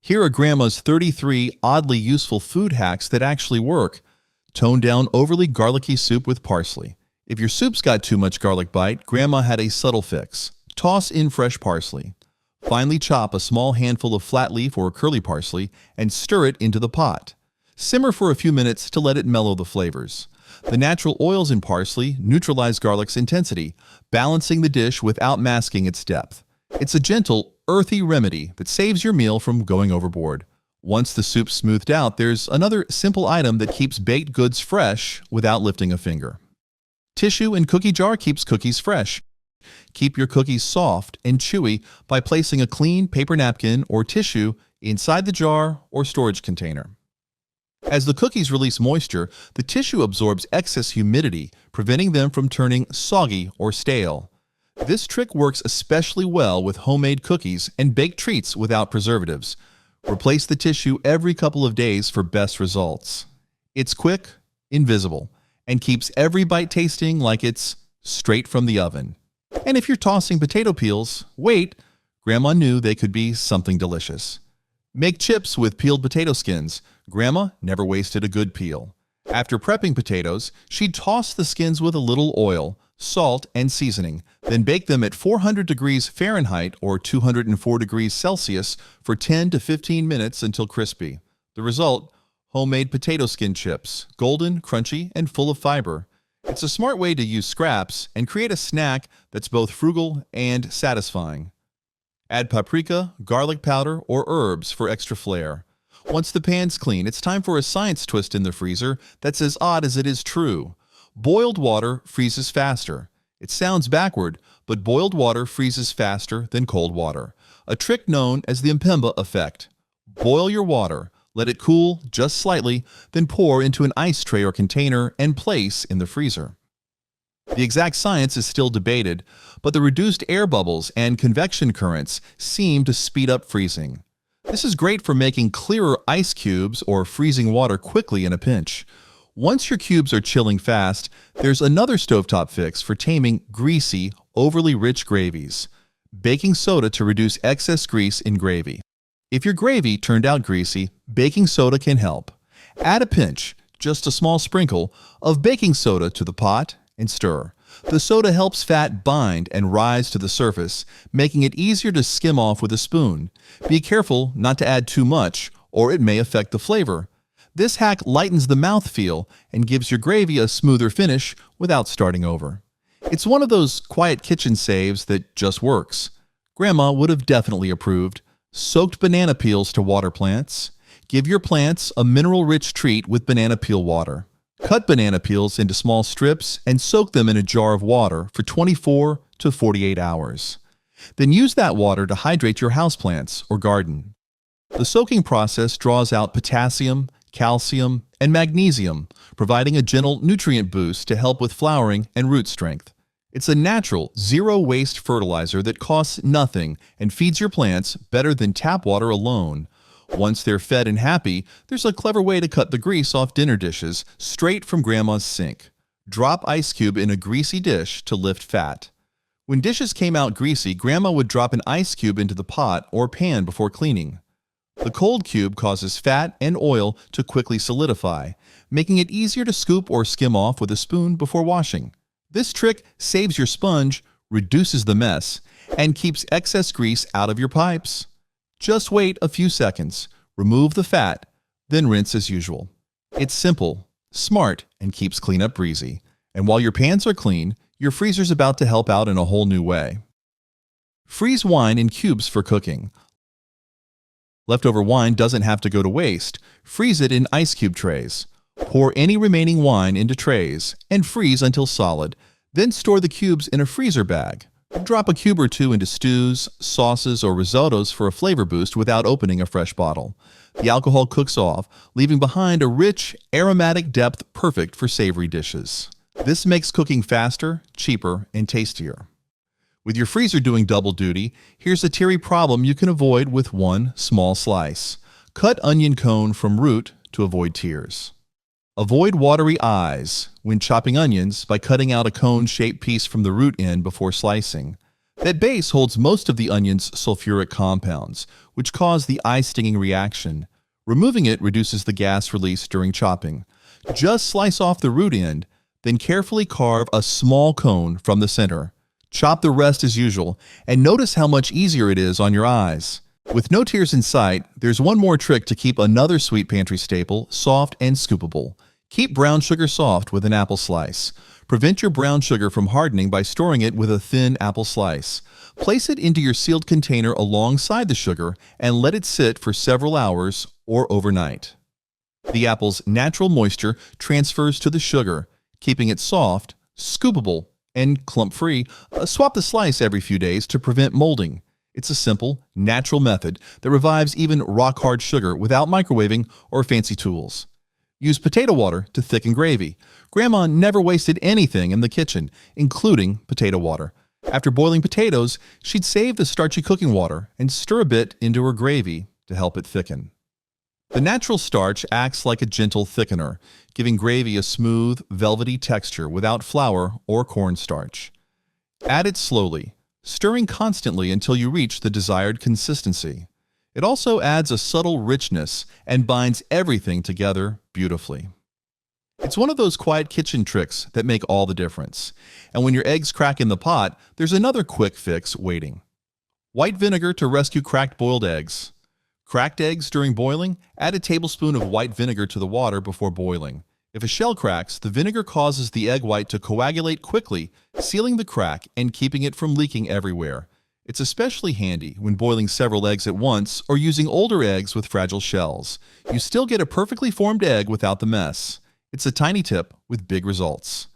Here are Grandma's 33 oddly useful food hacks that actually work. Tone down overly garlicky soup with parsley. If your soup's got too much garlic bite, Grandma had a subtle fix. Toss in fresh parsley. Finely chop a small handful of flat leaf or curly parsley and stir it into the pot. Simmer for a few minutes to let it mellow the flavors. The natural oils in parsley neutralize garlic's intensity, balancing the dish without masking its depth. It's a gentle, earthy remedy that saves your meal from going overboard. Once the soup's smoothed out, there's another simple item that keeps baked goods fresh without lifting a finger. Tissue in cookie jar keeps cookies fresh. Keep your cookies soft and chewy by placing a clean paper napkin or tissue inside the jar or storage container. As the cookies release moisture, the tissue absorbs excess humidity, preventing them from turning soggy or stale. This trick works especially well with homemade cookies and baked treats without preservatives. Replace the tissue every couple of days for best results. It's quick, invisible, and keeps every bite tasting like it's straight from the oven. And if you're tossing potato peels, wait, Grandma knew they could be something delicious. Make chips with peeled potato skins. Grandma never wasted a good peel. After prepping potatoes, she'd toss the skins with a little oil, salt, and seasoning, then bake them at 400 degrees Fahrenheit or 204 degrees Celsius for 10 to 15 minutes until crispy. The result? Homemade potato skin chips, golden, crunchy, and full of fiber. It's a smart way to use scraps and create a snack that's both frugal and satisfying. Add paprika, garlic powder, or herbs for extra flair. Once the pan's clean, it's time for a science twist in the freezer that's as odd as it is true. Boiled water freezes faster. It sounds backward, but boiled water freezes faster than cold water. A trick known as the Mpemba effect. Boil your water, let it cool just slightly, then pour into an ice tray or container and place in the freezer. The exact science is still debated, but the reduced air bubbles and convection currents seem to speed up freezing. This is great for making clearer ice cubes or freezing water quickly in a pinch. Once your cubes are chilling fast, there's another stovetop fix for taming greasy, overly rich gravies. Baking soda to reduce excess grease in gravy. If your gravy turned out greasy, baking soda can help. Add a pinch, just a small sprinkle, of baking soda to the pot and stir. The soda helps fat bind and rise to the surface, making it easier to skim off with a spoon. Be careful not to add too much, or it may affect the flavor. This hack lightens the mouthfeel and gives your gravy a smoother finish without starting over. It's one of those quiet kitchen saves that just works. Grandma would have definitely approved. Soaked banana peels to water plants. Give your plants a mineral-rich treat with banana peel water. Cut banana peels into small strips and soak them in a jar of water for 24 to 48 hours. Then use that water to hydrate your houseplants or garden. The soaking process draws out potassium, calcium, and magnesium, providing a gentle nutrient boost to help with flowering and root strength. It's a natural, zero-waste fertilizer that costs nothing and feeds your plants better than tap water alone. Once they're fed and happy, there's a clever way to cut the grease off dinner dishes straight from Grandma's sink. Drop ice cube in a greasy dish to lift fat. When dishes came out greasy, Grandma would drop an ice cube into the pot or pan before cleaning. The cold cube causes fat and oil to quickly solidify, making it easier to scoop or skim off with a spoon before washing. This trick saves your sponge, reduces the mess, and keeps excess grease out of your pipes. Just wait a few seconds, remove the fat, then rinse as usual. It's simple, smart, and keeps cleanup breezy. And while your pans are clean, your freezer's about to help out in a whole new way. Freeze wine in cubes for cooking. Leftover wine doesn't have to go to waste. Freeze it in ice cube trays. Pour any remaining wine into trays and freeze until solid. Then store the cubes in a freezer bag. Drop a cube or two into stews, sauces, or risottos for a flavor boost without opening a fresh bottle. The alcohol cooks off, leaving behind a rich, aromatic depth perfect for savory dishes. This makes cooking faster, cheaper, and tastier. With your freezer doing double duty, here's a teary problem you can avoid with one small slice. Cut onion cone from root to avoid tears. Avoid watery eyes when chopping onions by cutting out a cone-shaped piece from the root end before slicing. That base holds most of the onion's sulfuric compounds, which cause the eye-stinging reaction. Removing it reduces the gas release during chopping. Just slice off the root end, then carefully carve a small cone from the center. Chop the rest as usual, and notice how much easier it is on your eyes. With no tears in sight, there's one more trick to keep another sweet pantry staple soft and scoopable. Keep brown sugar soft with an apple slice. Prevent your brown sugar from hardening by storing it with a thin apple slice. Place it into your sealed container alongside the sugar and let it sit for several hours or overnight. The apple's natural moisture transfers to the sugar, keeping it soft, scoopable, and clump-free. Swap the slice every few days to prevent molding. It's a simple, natural method that revives even rock-hard sugar without microwaving or fancy tools. Use potato water to thicken gravy. Grandma never wasted anything in the kitchen, including potato water. After boiling potatoes, she'd save the starchy cooking water and stir a bit into her gravy to help it thicken. The natural starch acts like a gentle thickener, giving gravy a smooth, velvety texture without flour or cornstarch. Add it slowly, stirring constantly until you reach the desired consistency. It also adds a subtle richness and binds everything together beautifully. It's one of those quiet kitchen tricks that make all the difference. And when your eggs crack in the pot, there's another quick fix waiting. White vinegar to rescue cracked boiled eggs. Cracked eggs during boiling, add a tablespoon of white vinegar to the water before boiling. If a shell cracks, the vinegar causes the egg white to coagulate quickly, sealing the crack and keeping it from leaking everywhere. It's especially handy when boiling several eggs at once or using older eggs with fragile shells. You still get a perfectly formed egg without the mess. It's a tiny tip with big results.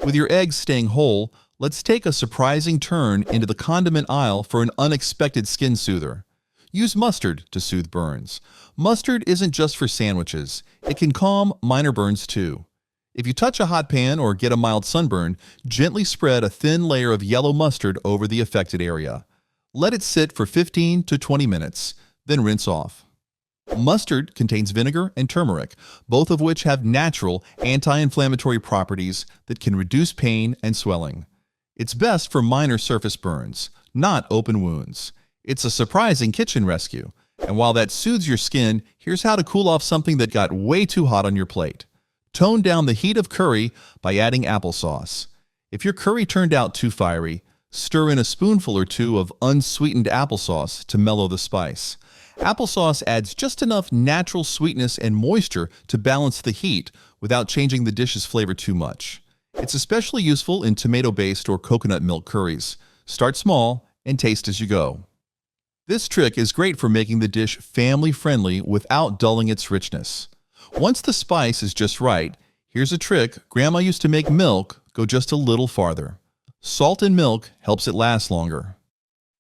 With your eggs staying whole, let's take a surprising turn into the condiment aisle for an unexpected skin soother. Use mustard to soothe burns. Mustard isn't just for sandwiches. It can calm minor burns too. If you touch a hot pan or get a mild sunburn, gently spread a thin layer of yellow mustard over the affected area. Let it sit for 15 to 20 minutes, then rinse off. Mustard contains vinegar and turmeric, both of which have natural anti-inflammatory properties that can reduce pain and swelling. It's best for minor surface burns, not open wounds. It's a surprising kitchen rescue. And while that soothes your skin, here's how to cool off something that got way too hot on your plate. Tone down the heat of curry by adding applesauce. If your curry turned out too fiery, stir in a spoonful or two of unsweetened applesauce to mellow the spice. Applesauce adds just enough natural sweetness and moisture to balance the heat without changing the dish's flavor too much. It's especially useful in tomato-based or coconut milk curries. Start small and taste as you go. This trick is great for making the dish family-friendly without dulling its richness. Once the spice is just right, here's a trick Grandma used to make milk go just a little farther. Salt in milk helps it last longer.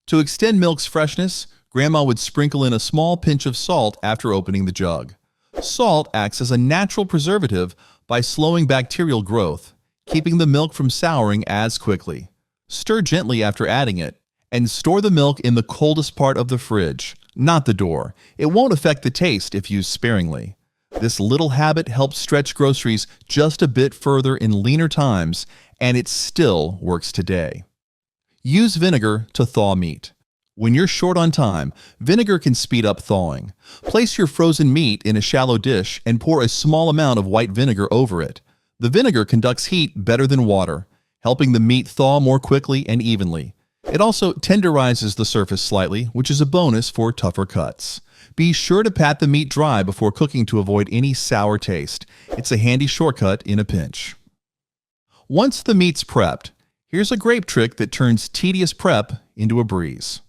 To extend milk's freshness, Grandma would sprinkle in a small pinch of salt after opening the jug. Salt acts as a natural preservative by slowing bacterial growth, keeping the milk from souring as quickly. Stir gently after adding it, and store the milk in the coldest part of the fridge, not the door. It won't affect the taste if used sparingly. This little habit helps stretch groceries just a bit further in leaner times, and it still works today. Use vinegar to thaw meat. When you're short on time, vinegar can speed up thawing. Place your frozen meat in a shallow dish and pour a small amount of white vinegar over it. The vinegar conducts heat better than water, helping the meat thaw more quickly and evenly. It also tenderizes the surface slightly, which is a bonus for tougher cuts. Be sure to pat the meat dry before cooking to avoid any sour taste. It's a handy shortcut in a pinch. Once the meat's prepped, here's a grape trick that turns tedious prep into a breeze.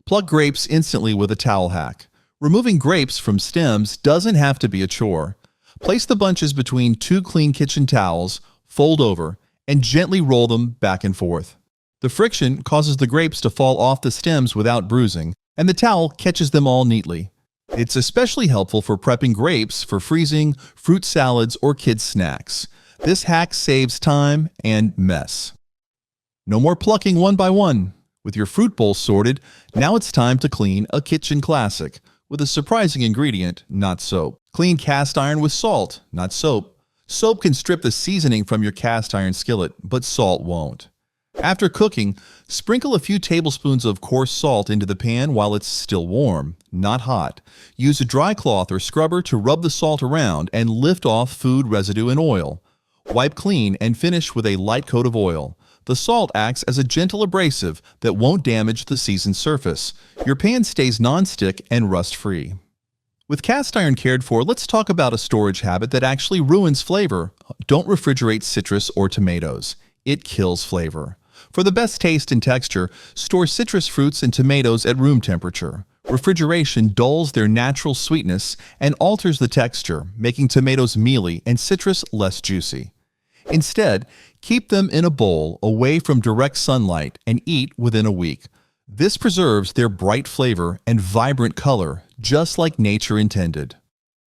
Pluck grapes instantly with a towel hack. Removing grapes from stems doesn't have to be a chore. Place the bunches between two clean kitchen towels, fold over, and gently roll them back and forth. The friction causes the grapes to fall off the stems without bruising, and the towel catches them all neatly. It's especially helpful for prepping grapes for freezing, fruit salads, or kids' snacks. This hack saves time and mess. No more plucking one by one. With your fruit bowl sorted, now it's time to clean a kitchen classic with a surprising ingredient, not soap. Clean cast iron with salt, not soap. Soap can strip the seasoning from your cast iron skillet, but salt won't. After cooking, sprinkle a few tablespoons of coarse salt into the pan while it's still warm, not hot. Use a dry cloth or scrubber to rub the salt around and lift off food residue and oil. Wipe clean and finish with a light coat of oil. The salt acts as a gentle abrasive that won't damage the seasoned surface. Your pan stays non-stick and rust-free. With cast iron cared for, let's talk about a storage habit that actually ruins flavor. Don't refrigerate citrus or tomatoes. It kills flavor. For the best taste and texture, store citrus fruits and tomatoes at room temperature. Refrigeration dulls their natural sweetness and alters the texture, making tomatoes mealy and citrus less juicy. Instead, keep them in a bowl away from direct sunlight and eat within a week. This preserves their bright flavor and vibrant color, just like nature intended.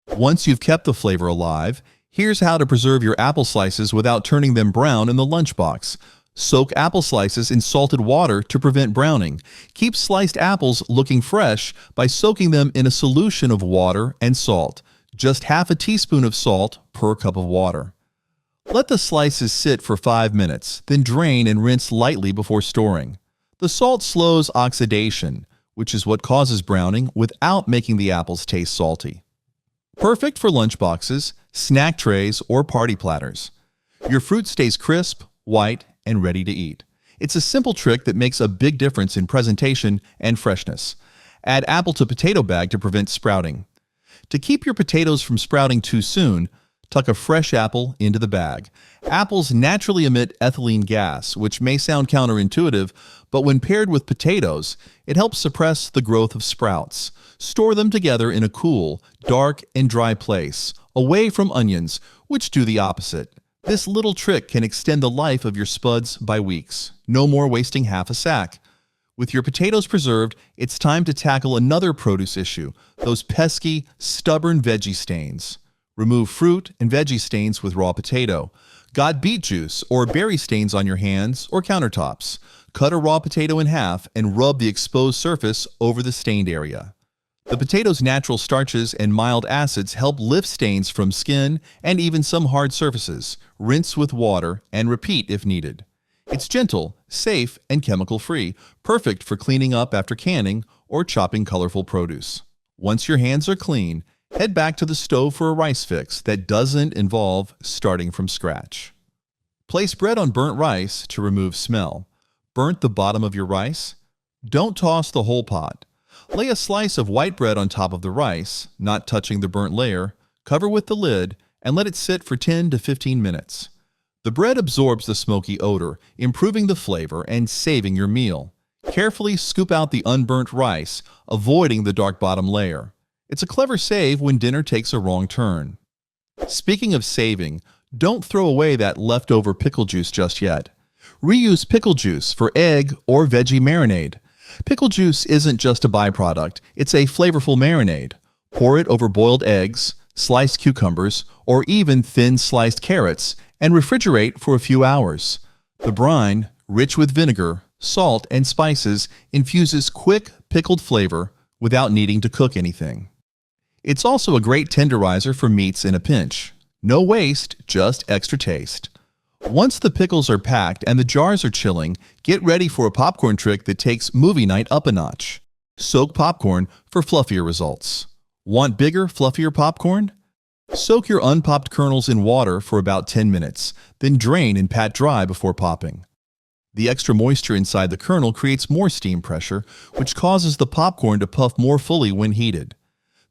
Once you've kept the flavor alive, here's how to preserve your apple slices without turning them brown in the lunchbox. Soak apple slices in salted water to prevent browning. Keep sliced apples looking fresh by soaking them in a solution of water and salt, just half a teaspoon of salt per cup of water. Let the slices sit for 5 minutes, then drain and rinse lightly before storing. The salt slows oxidation, which is what causes browning, without making the apples taste salty. Perfect for lunchboxes, snack trays, or party platters. Your fruit stays crisp, white, and ready to eat. It's a simple trick that makes a big difference in presentation and freshness. Add apple to potato bag to prevent sprouting. To keep your potatoes from sprouting too soon, tuck a fresh apple into the bag. Apples naturally emit ethylene gas, which may sound counterintuitive, but when paired with potatoes, it helps suppress the growth of sprouts. Store them together in a cool, dark, and dry place, away from onions, which do the opposite. This little trick can extend the life of your spuds by weeks. No more wasting half a sack. With your potatoes preserved, it's time to tackle another produce issue, those pesky, stubborn veggie stains. Remove fruit and veggie stains with raw potato. Got beet juice or berry stains on your hands or countertops? Cut a raw potato in half and rub the exposed surface over the stained area. The potato's natural starches and mild acids help lift stains from skin and even some hard surfaces. Rinse with water and repeat if needed. It's gentle, safe, and chemical-free, perfect for cleaning up after canning or chopping colorful produce. Once your hands are clean, head back to the stove for a rice fix that doesn't involve starting from scratch. Place bread on burnt rice to remove smell. Burnt the bottom of your rice? Don't toss the whole pot. Lay a slice of white bread on top of the rice, not touching the burnt layer, cover with the lid, and let it sit for 10 to 15 minutes. The bread absorbs the smoky odor, improving the flavor and saving your meal. Carefully scoop out the unburnt rice, avoiding the dark bottom layer. It's a clever save when dinner takes a wrong turn. Speaking of saving, don't throw away that leftover pickle juice just yet. Reuse pickle juice for egg or veggie marinade. Pickle juice isn't just a byproduct, it's a flavorful marinade. Pour it over boiled eggs, sliced cucumbers, or even thin sliced carrots, and refrigerate for a few hours. The brine, rich with vinegar, salt, and spices, infuses quick, pickled flavor without needing to cook anything. It's also a great tenderizer for meats in a pinch. No waste, just extra taste. Once the pickles are packed and the jars are chilling, get ready for a popcorn trick that takes movie night up a notch. Soak popcorn for fluffier results. Want bigger, fluffier popcorn? Soak your unpopped kernels in water for about 10 minutes, then drain and pat dry before popping. The extra moisture inside the kernel creates more steam pressure, which causes the popcorn to puff more fully when heated.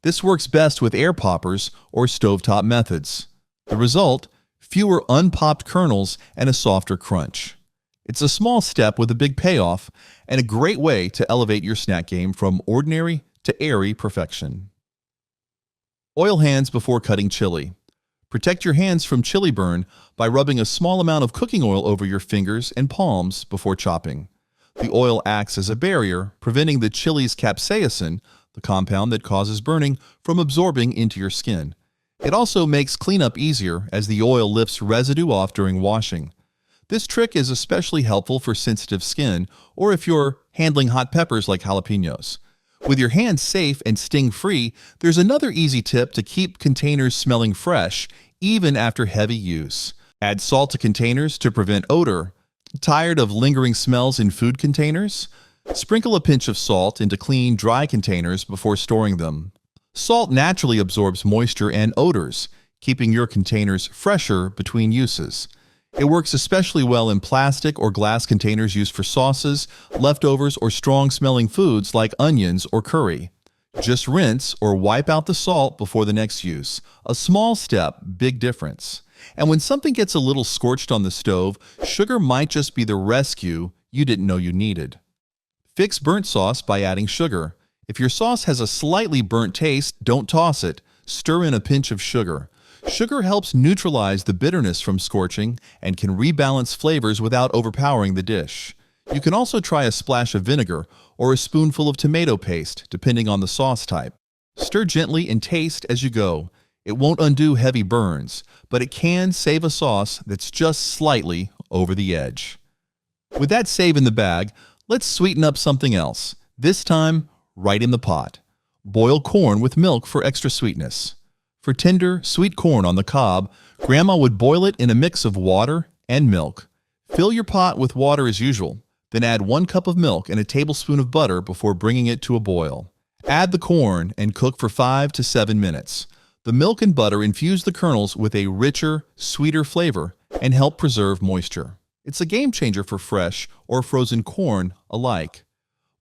This works best with air poppers or stovetop methods. The result? Fewer unpopped kernels and a softer crunch. It's a small step with a big payoff and a great way to elevate your snack game from ordinary to airy perfection. Oil hands before cutting chili. Protect your hands from chili burn by rubbing a small amount of cooking oil over your fingers and palms before chopping. The oil acts as a barrier, preventing the chili's capsaicin, the compound that causes burning, from absorbing into your skin. It also makes cleanup easier as the oil lifts residue off during washing. This trick is especially helpful for sensitive skin or if you're handling hot peppers like jalapenos. With your hands safe and sting-free, there's another easy tip to keep containers smelling fresh, even after heavy use. Add salt to containers to prevent odor. Tired of lingering smells in food containers? Sprinkle a pinch of salt into clean, dry containers before storing them. Salt naturally absorbs moisture and odors, keeping your containers fresher between uses. It works especially well in plastic or glass containers used for sauces, leftovers, or strong-smelling foods like onions or curry. Just rinse or wipe out the salt before the next use. A small step, big difference. And when something gets a little scorched on the stove, sugar might just be the rescue you didn't know you needed. Fix burnt sauce by adding sugar. If your sauce has a slightly burnt taste, don't toss it. Stir in a pinch of sugar. Sugar helps neutralize the bitterness from scorching and can rebalance flavors without overpowering the dish. You can also try a splash of vinegar or a spoonful of tomato paste, depending on the sauce type. Stir gently and taste as you go. It won't undo heavy burns, but it can save a sauce that's just slightly over the edge. With that save in the bag, let's sweeten up something else, this time right in the pot. Boil corn with milk for extra sweetness. For tender, sweet corn on the cob, Grandma would boil it in a mix of water and milk. Fill your pot with water as usual, then add 1 cup of milk and a tablespoon of butter before bringing it to a boil. Add the corn and cook for 5 to 7 minutes. The milk and butter infuse the kernels with a richer, sweeter flavor and help preserve moisture. It's a game changer for fresh or frozen corn alike.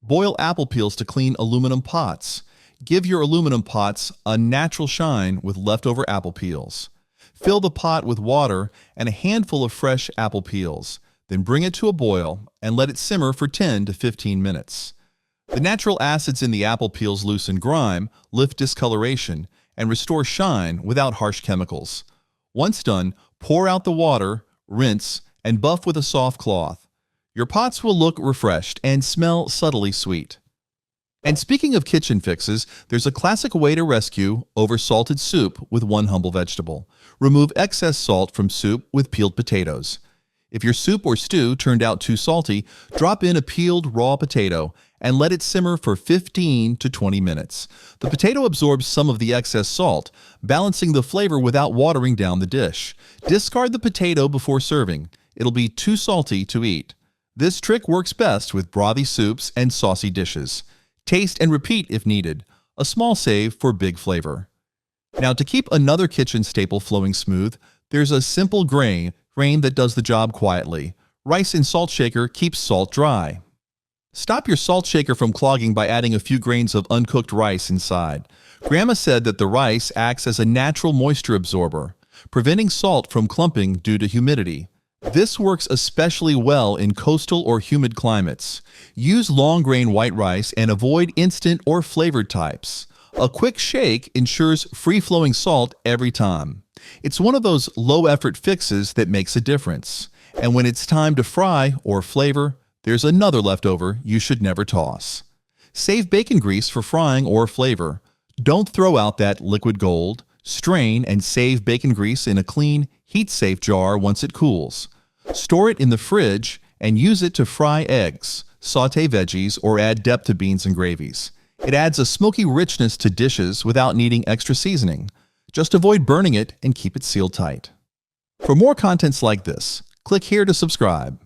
Boil apple peels to clean aluminum pots. Give your aluminum pots a natural shine with leftover apple peels. Fill the pot with water and a handful of fresh apple peels. Then bring it to a boil and let it simmer for 10 to 15 minutes. The natural acids in the apple peels loosen grime, lift discoloration, and restore shine without harsh chemicals. Once done, pour out the water, rinse, and buff with a soft cloth. Your pots will look refreshed and smell subtly sweet. And speaking of kitchen fixes, there's a classic way to rescue oversalted soup with one humble vegetable. Remove excess salt from soup with peeled potatoes. If your soup or stew turned out too salty, drop in a peeled raw potato and let it simmer for 15 to 20 minutes. The potato absorbs some of the excess salt, balancing the flavor without watering down the dish. Discard the potato before serving. It'll be too salty to eat. This trick works best with brothy soups and saucy dishes. Taste and repeat if needed. A small save for big flavor. Now, to keep another kitchen staple flowing smooth, there's a simple grain that does the job quietly. Rice in salt shaker keeps salt dry. Stop your salt shaker from clogging by adding a few grains of uncooked rice inside. Grandma said that the rice acts as a natural moisture absorber, preventing salt from clumping due to humidity. This works especially well in coastal or humid climates. Use long-grain white rice and avoid instant or flavored types. A quick shake ensures free-flowing salt every time. It's one of those low-effort fixes that makes a difference. And when it's time to fry or flavor, there's another leftover you should never toss. Save bacon grease for frying or flavor. Don't throw out that liquid gold. Strain and save bacon grease in a clean, heat-safe jar once it cools. Store it in the fridge and use it to fry eggs, saute veggies, or add depth to beans and gravies. It adds a smoky richness to dishes without needing extra seasoning. Just avoid burning it and keep it sealed tight. For more contents like this, click here to subscribe.